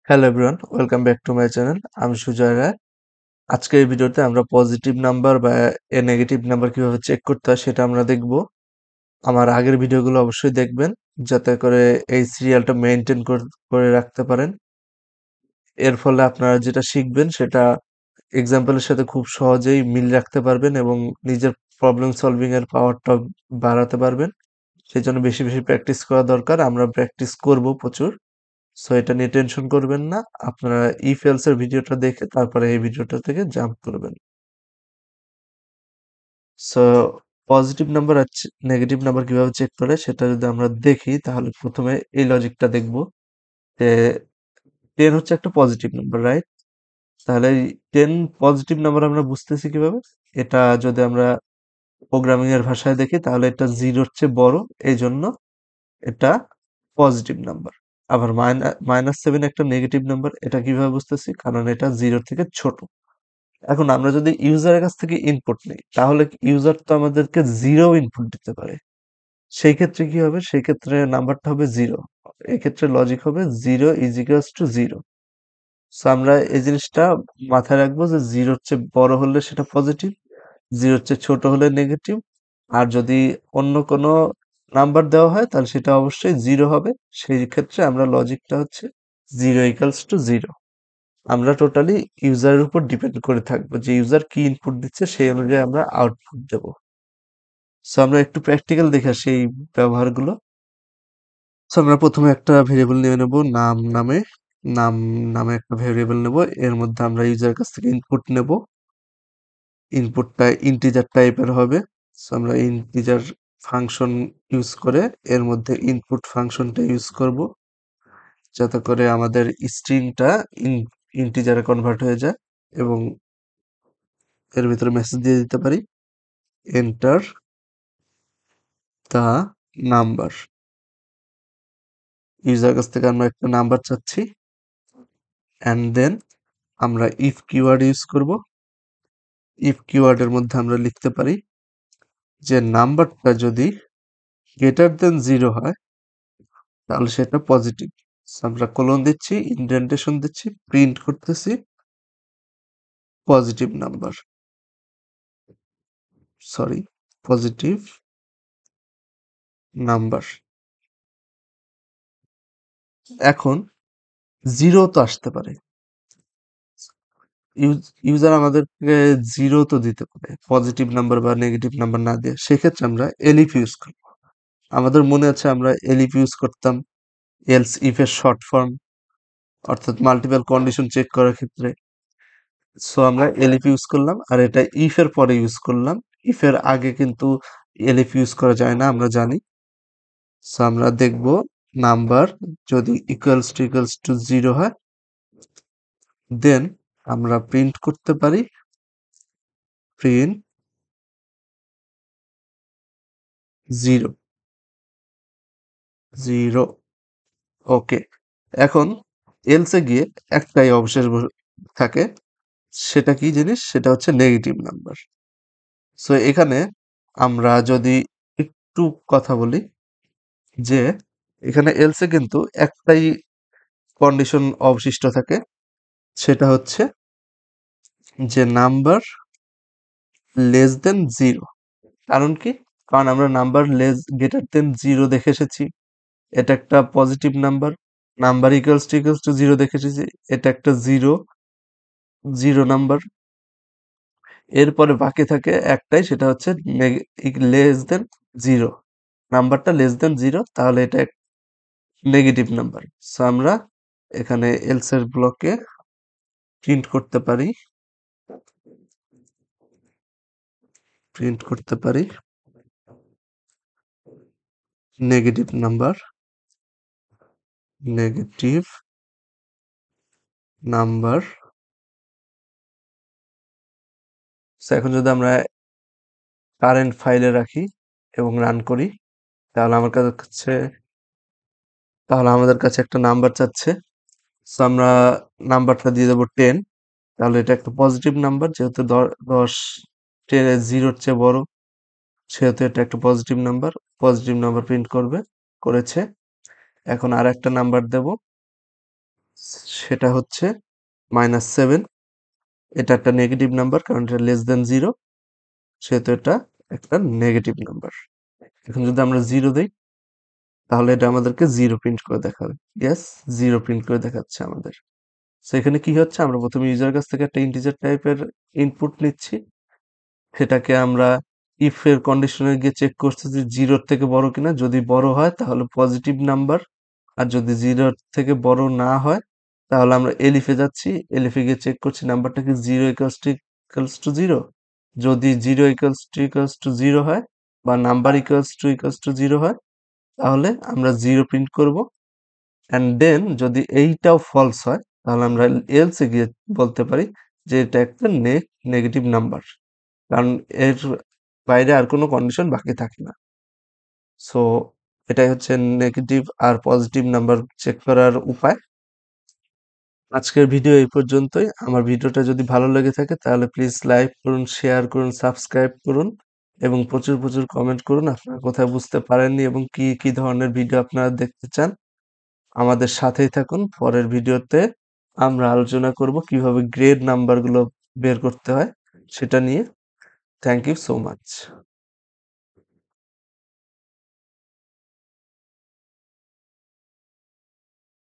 Hello everyone, welcome back to my channel. আমি সুজয় রায়। আজকের এই ভিডিওতে আমরা পজিটিভ নাম্বার বা নেগেটিভ নাম্বার কিভাবে চেক করতে হয় সেটা আমরা দেখব। আমার আগের ভিডিওগুলো অবশ্যই দেখবেন যাতে করে এই সিরিয়ালটা মেনটেন করে রাখতে পারেন। এর ফলে আপনারা যেটা শিখবেন সেটা এক্সাম্পলের সাথে খুব সহজেই মিল রাখতে পারবেন এবং নিজের প্রবলেম সলভিং এর পাওয়ারটা বাড়াতে পারবেন। সেই জন্য বেশি বেশি প্র্যাকটিস করা দরকার। আমরা প্র্যাকটিস করব প্রচুর। সো এটা নিয়ে টেনশন করবেন না। আপনারা ইফ এলস এর ভিডিওটা দেখে তারপরে এই ভিডিওটা থেকে জাম্প করবেন। সো পজিটিভ নাম্বার আর নেগেটিভ নাম্বার কিভাবে চেক করে সেটা যদি আমরা দেখি তাহলে প্রথমে এই লজিকটা দেখব যে 10 হচ্ছে একটা পজিটিভ নাম্বার, রাইট? তাহলে এই 10 পজিটিভ নাম্বার আমরা বুঝতেছি কিভাবে? এটা যদি আমরা প্রোগ্রামিং এর ভাষায় দেখি তাহলে এটা 0 এর চেয়ে বড়, এই জন্য এটা পজিটিভ নাম্বার। আবার -7 একটা নেগেটিভ নাম্বার, এটা কিভাবে বুঝতেছি? কারণ এটা 0 থেকে ছোট। এখন আমরা যদি ইউজারের কাছ থেকে ইনপুট নেই তাহলে ইউজার তো আমাদেরকে 0 ইনপুট দিতে পারে। সেই ক্ষেত্রে কি হবে? সেই ক্ষেত্রে নাম্বারটা হবে 0। এক্ষেত্রে লজিক হবে 0 ইজ ইকুয়ালস টু 0। সো আমরা এই জিনিসটা মাথায় রাখবো যে 0 এর চেয়ে বড় হলে সেটা পজিটিভ, 0 এর চেয়ে ছোট হলে নেগেটিভ। আর যদি অন্য কোনো নাম্বার দেওয়া হয় তাহলে সেটা অবশ্যই 0 হবে। সেই ক্ষেত্রে আমরা লজিকটা হচ্ছে 0 ইকুয়ালস টু 0। আমরা টোটালি ইউজারের উপর ডিপেন্ড করে থাকবো যে ইউজার কি ইনপুট দিচ্ছে সেই অনুযায়ী আমরা আউটপুট দেব। সো আমরা একটু প্র্যাকটিক্যাল দেখে আসি এই ব্যবহারগুলো। সো আমরা প্রথমে একটা ভেরিয়েবল নিয়ে নেব নাম নামে একটা ভেরিয়েবল নেব। এর মধ্যে আমরা ইউজারের কাছ থেকে ইনপুট নেব। ইনপুটটা ইন্টিজার টাইপের হবে। সো আমরা ইন্টিজার ফাংশন ইউজ করে এর মধ্যে ইনপুট ফাংশনটা ইউজ করব যাতে করে আমাদের স্ট্রিংটা ইন্টিজারে কনভার্ট হয়ে যায় এবং এর ভিতরে মেসেজ দিয়ে দিতে পারি এন্টার দ্য নাম্বার। ইউজার কাছ থেকে আমরা একটা নাম্বার চাচ্ছি অ্যান্ড দেন আমরা ইফ কিওয়ার্ড ইউজ করব। ইফ কিওয়ার্ডের মধ্যে আমরা লিখতে পারি যে নাম্বারটা যদি গ্রেটার দেন 0 হয় তাহলে সেটা পজিটিভ। আমরা কোলন দিচ্ছি, ইনডেন্টেশন দিচ্ছি, প্রিন্ট করতেছি positive number, sorry positive number. এখন 0 তো আসতে পারে, ইউজার আমাদেরকে 0 তো দিতে পারে পজিটিভ নাম্বার বা নেগেটিভ নাম্বার না দিয়ে। সেক্ষেত্রে আমরা এলইফ ইউজ করব। আমাদের মনে আছে আমরা এলইফ ইউজ করতাম এলস ইফ এর শর্ট ফর্ম, অর্থাৎ মাল্টিপল কন্ডিশন চেক করার ক্ষেত্রে। সো আমরা এলইফ ইউজ করলাম আর এটা ইফ এর পরে ইউজ করলাম। ইফ এর আগে কিন্তু এলইফ ইউজ করা যায় না, আমরা জানি। সো আমরা দেখব নাম্বার যদি ইকুয়ালস টু 0 হয় দেন আমরা প্রিন্ট করতে পারি প্রিন্ট 0 0। ওকে, এখন এলসে গিয়ে একটাই অবশেষ থাকে, সেটা কি জিনিস? সেটা হচ্ছে নেগেটিভ নাম্বার। সো এখানে আমরা যদি একটু কথা বলি যে এখানে এলসে কিন্তু একটাই কন্ডিশন অবশিষ্ট থাকে, সেটা হচ্ছে যে নাম্বার লেস দেন 0। কারণ কি? কারণ আমরা নাম্বার গ্রেটার দেন 0 দেখে এসেছি, এটা একটা positive number. Number equals to 0 দেখে এসেছি, এটা একটা 0 নাম্বার। এরপরে বাকি থাকে একটাই, সেটা হচ্ছে লেস দেন 0। নাম্বারটা লেস দেন 0 তাহলে এটা নেগেটিভ নাম্বার। সো আমরা এখানে এলস এর ব্লকে প্রিন্ট করতে পারি negative number negative number. So এখন যদি আমরা কারেন্ট ফাইলে রাখি এবং রান করি তাহলে আমাদের কাছে একটা নাম্বার চাচ্ছে। সো আমরা নাম্বারটা দিয়ে দেবো 10। তাহলে এটা একটা পজিটিভ নাম্বার, যেহেতু 10 0 চেয়ে বড়, সেহেতু এটা একটা পজিটিভ নাম্বার প্রিন্ট করেছে। এখন আর একটা নাম্বার দেব সেটা হচ্ছে -7। এটা একটা নেগেটিভ নাম্বার, কারণ এটা লেস দ্যান 0, সেহেতু এটা একটা নেগেটিভ নাম্বার। এখন যদি আমরা 0 দেই, তাহলে এটা আমাদেরকে 0 প্রিন্ট করে দেখাবে। ইয়েস, 0 প্রিন্ট করে দেখাচ্ছে আমাদের। সো এখানে কি হচ্ছে, আমরা প্রথমে ইউজার কাছ থেকে একটা ইন্টিজার টাইপের ইনপুট নিচ্ছি, সেটাকে আমরা ইফ এর কন্ডিশনে গিয়ে চেক করতেছি 0 এর থেকে বড় কিনা। যদি বড় হয় তাহলে পজিটিভ নাম্বার, আর যদি 0 এর থেকে বড় না হয় তাহলে আমরা এলিফে যাচ্ছি। এলিফে গিয়ে চেক করছি নাম্বারটা কি 0 ইকুয়ালস টু 0। যদি 0 ইকুয়ালস টু 0 হয় বা নাম্বার ইকুয়ালস টু 0 হয়, তাহলে আমরা 0 প্রিন্ট করব। অ্যান্ড দেন যদি এইটাও ফলস হয়, তাহলে আমরা এলসে গিয়ে বলতে পারি যে এটা একটা নেগেটিভ নাম্বার, কারণ এর বাইরে আর কোনো কন্ডিশন বাকি থাকে না। সো এটাই হচ্ছে নেগেটিভ আর পজিটিভ নাম্বার চেক করার উপায়। আজকের ভিডিও এই পর্যন্তই। আমার ভিডিওটা যদি ভালো লেগে থাকে তাহলে প্লিজ লাইক করুন, শেয়ার করুন, সাবস্ক্রাইব করুন এবং প্রচুর প্রচুর কমেন্ট করুন আপনারা কোথায় বুঝতে পারেননি এবং কি কি ধরনের ভিডিও আপনারা দেখতে চান। আমাদের সাথেই থাকুন। পরের ভিডিওতে আমরা আলোচনা করব কিভাবে গ্রেড নাম্বারগুলো বের করতে হয় সেটা নিয়ে। Thank you so much.